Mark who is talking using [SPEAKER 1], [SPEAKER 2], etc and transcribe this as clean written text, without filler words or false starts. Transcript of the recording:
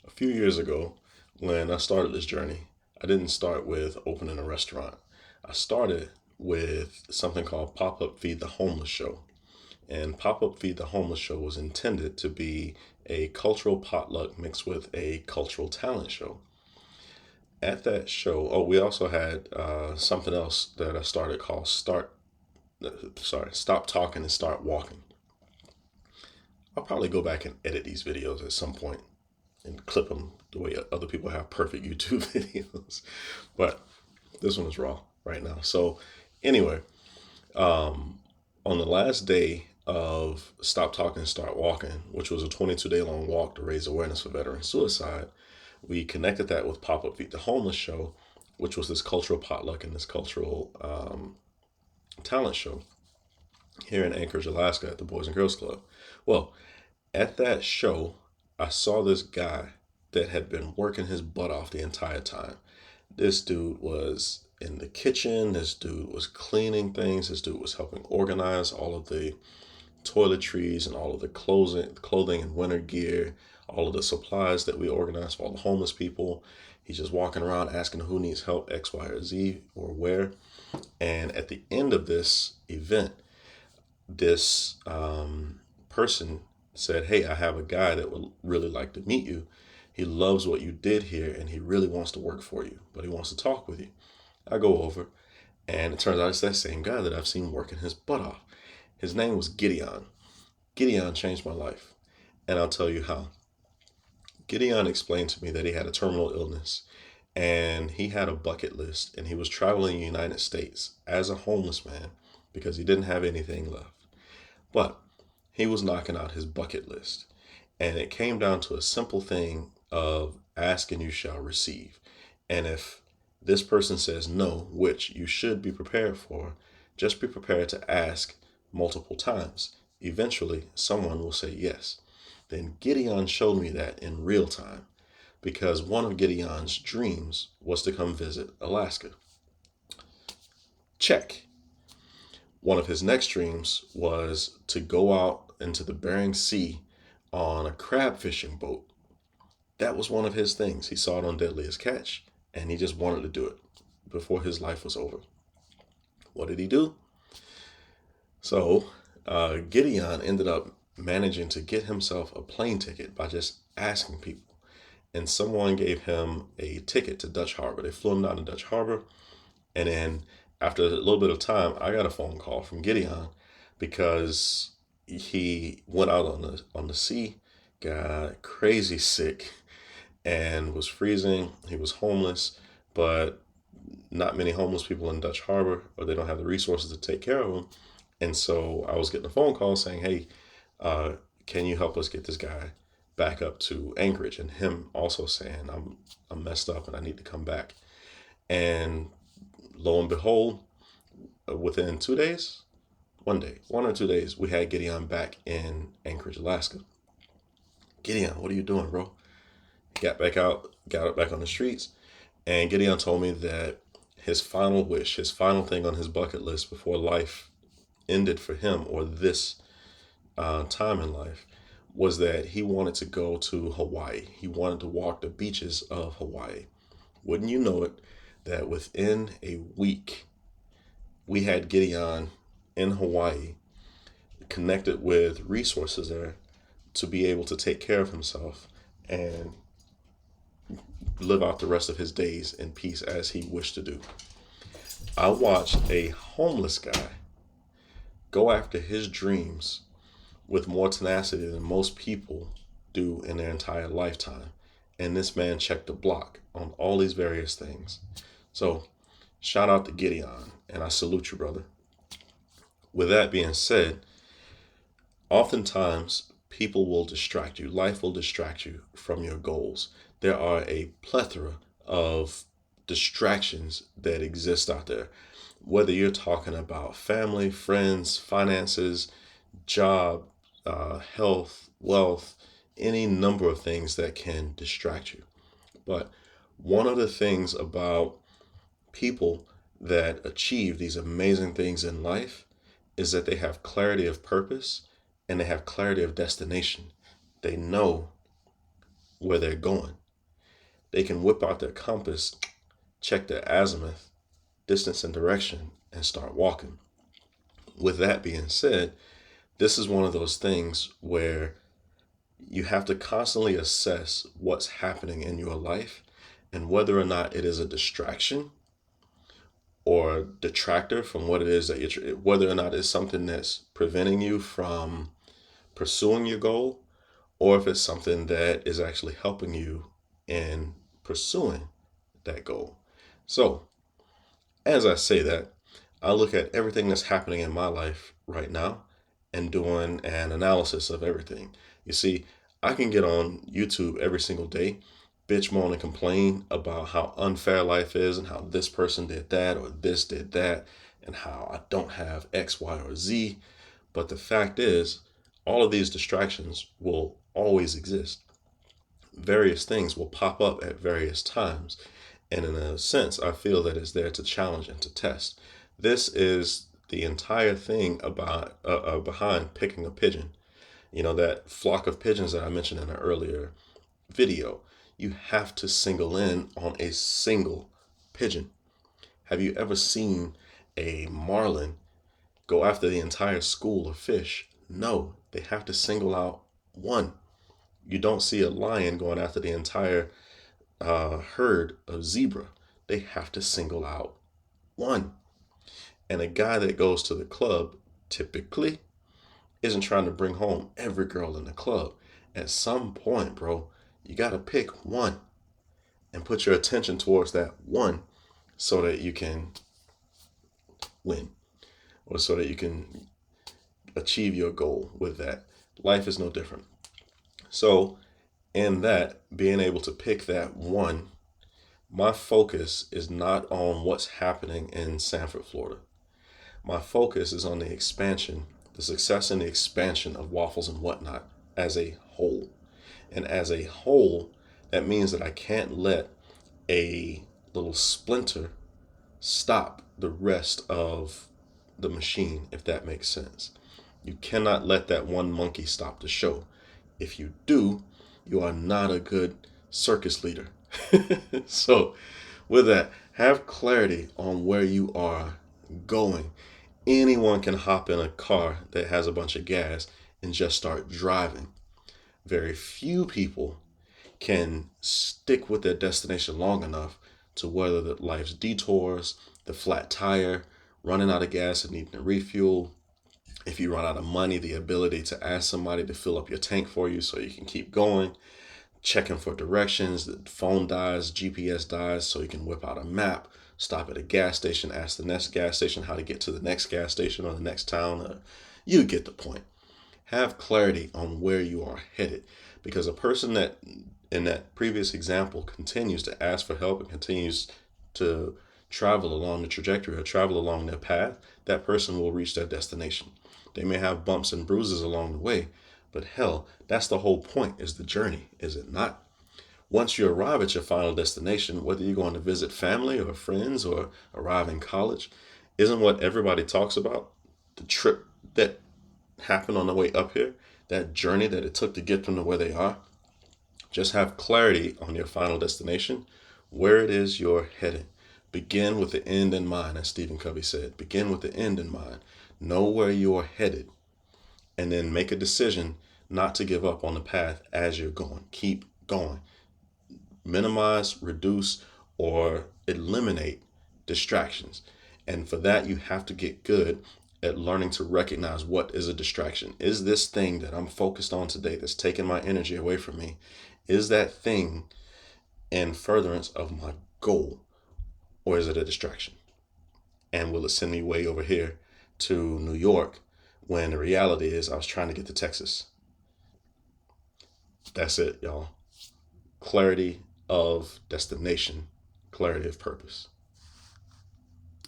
[SPEAKER 1] A few years ago, when I started this journey, I didn't start with opening a restaurant. I started with something called Pop Up Feed the Homeless Show. And Pop Up Feed the Homeless Show was intended to be a cultural potluck mixed with a cultural talent show. At that show, oh, we also had something else that I started called Stop Talking and Start Walking. I'll probably go back and edit these videos at some point and clip them the way other people have perfect YouTube videos. But this one is raw right now. So, anyway, um, on the last day of Stop Talking, Start Walking, which was a 22-day long walk to raise awareness for veteran suicide, we connected that with Pop Up Feed the Homeless Show, which was this cultural potluck and this cultural talent show here in Anchorage, Alaska at the Boys and Girls Club. Well, at that show, I saw this guy that had been working his butt off the entire time. This dude was in the kitchen. This dude was cleaning things. This dude was helping organize all of the toiletries and all of the clothing and winter gear, all of the supplies that we organize for all the homeless people. He's just walking around asking who needs help, X, Y, or Z, or where. And at the end of this event, this person said, "Hey, I have a guy that would really like to meet you. He loves what you did here and he really wants to work for you, but he wants to talk with you." I go over, and it turns out it's that same guy that I've seen working his butt off. His name was Gideon. Gideon changed my life, and I'll tell you how. Gideon explained to me that he had a terminal illness and he had a bucket list, and he was traveling the United States as a homeless man because he didn't have anything left. But he was knocking out his bucket list. And it came down to a simple thing of ask and you shall receive. And if this person says no, which you should be prepared for, just be prepared to ask multiple times. Eventually, someone will say yes. Then Gideon showed me that in real time because one of Gideon's dreams was to come visit Alaska. Check. One of his next dreams was to go out into the Bering Sea on a crab fishing boat. That was one of his things. He saw it on Deadliest Catch and he just wanted to do it before his life was over. What did he do? So, Gideon ended up managing to get himself a plane ticket by just asking people. And someone gave him a ticket to Dutch Harbor. They flew him down to Dutch Harbor. And then after a little bit of time, I got a phone call from Gideon because he went out on the sea, got crazy sick, and was freezing. He was homeless, but not many homeless people in Dutch Harbor, or they don't have the resources to take care of him. And so I was getting a phone call saying, "Hey, uh, can you help us get this guy back up to Anchorage?" And him also saying, I'm messed up and I need to come back." And lo and behold, within 2 days, one day, 1 or 2 days, we had Gideon back in Anchorage, Alaska. "Gideon, what are you doing, bro?" He got back out, got it back on the streets, and Gideon told me that his final wish, his final thing on his bucket list before life ended for him, or this time in life, was that he wanted to go to Hawaii. He wanted to walk the beaches of Hawaii. Wouldn't you know it, that within a week, we had Gideon in Hawaii connected with resources there to be able to take care of himself and live out the rest of his days in peace as he wished to do. I watched a homeless guy go after his dreams with more tenacity than most people do in their entire lifetime. And this man checked the block on all these various things. So, shout out to Gideon, and I salute you, brother. With that being said, oftentimes people will distract you. Life will distract you from your goals. There are a plethora of distractions that exist out there. Whether you're talking about family, friends, finances, job, health, wealth, any number of things that can distract you. But one of the things about people that achieve these amazing things in life is that they have clarity of purpose and they have clarity of destination. They know where they're going. They can whip out their compass, check their azimuth, distance, and direction, and start walking. With that being said, this is one of those things where you have to constantly assess what's happening in your life and whether or not it is a distraction or detractor from what it is that whether or not it's something that's preventing you from pursuing your goal, or if it's something that is actually helping you in pursuing that goal. So, as I say that, I look at everything that's happening in my life right now and doing an analysis of everything. You see, I can get on YouTube every single day, bitch, moan, and complain about how unfair life is and how this person did that or this did that and how I don't have X, Y, or Z. But the fact is, all of these distractions will always exist. Various things will pop up at various times. And in a sense, I feel that it's there to challenge and to test. This is the entire thing about behind picking a pigeon. You know, that flock of pigeons that I mentioned in an earlier video. You have to single in on a single pigeon. Have you ever seen a marlin go after the entire school of fish? No, they have to single out one. You don't see a lion going after the entire herd of zebra. They have to single out one. And a guy that goes to the club typically isn't trying to bring home every girl in the club. At some point, bro, you got to pick one and put your attention towards that one so that you can win or so that you can achieve your goal with that. Life is no different. So, in that, being able to pick that one, my focus is not on what's happening in Sanford, Florida. My focus is on the expansion, the success and the expansion of Waffles and Whatnot as a whole. And as a whole, that means that I can't let a little splinter stop the rest of the machine, if that makes sense. You cannot let that one monkey stop the show. If you do, you are not a good circus leader. So, with that, have clarity on where you are going. Anyone can hop in a car that has a bunch of gas and just start driving. Very few people can stick with their destination long enough to weather the life's detours, the flat tire, running out of gas and needing a refuel. If you run out of money, the ability to ask somebody to fill up your tank for you so you can keep going, checking for directions, the phone dies, GPS dies, so you can whip out a map, stop at a gas station, ask the next gas station how to get to the next gas station or the next town. You get the point. Have clarity on where you are headed, because a person that in that previous example continues to ask for help and continues to travel along the trajectory or travel along their path, that person will reach their destination. They may have bumps and bruises along the way, but hell, that's the whole point, is the journey, is it not? Once you arrive at your final destination, whether you're going to visit family or friends or arrive in college, isn't what everybody talks about the trip that happened on the way up here, that journey that it took to get them to where they are? Just have clarity on your final destination, where it is you're heading. Begin with the end in mind, as Stephen Covey said. Begin with the end in mind. Know where you are headed, and then make a decision not to give up on the path as you're going. Keep going. Minimize, reduce, or eliminate distractions. And for that, you have to get good at learning to recognize what is a distraction. Is this thing that I'm focused on today that's taking my energy away from me, is that thing in furtherance of my goal, or is it a distraction? And will it send me way over here to New York when the reality is I was trying to get to Texas? That's it, y'all. Clarity of destination, clarity of purpose.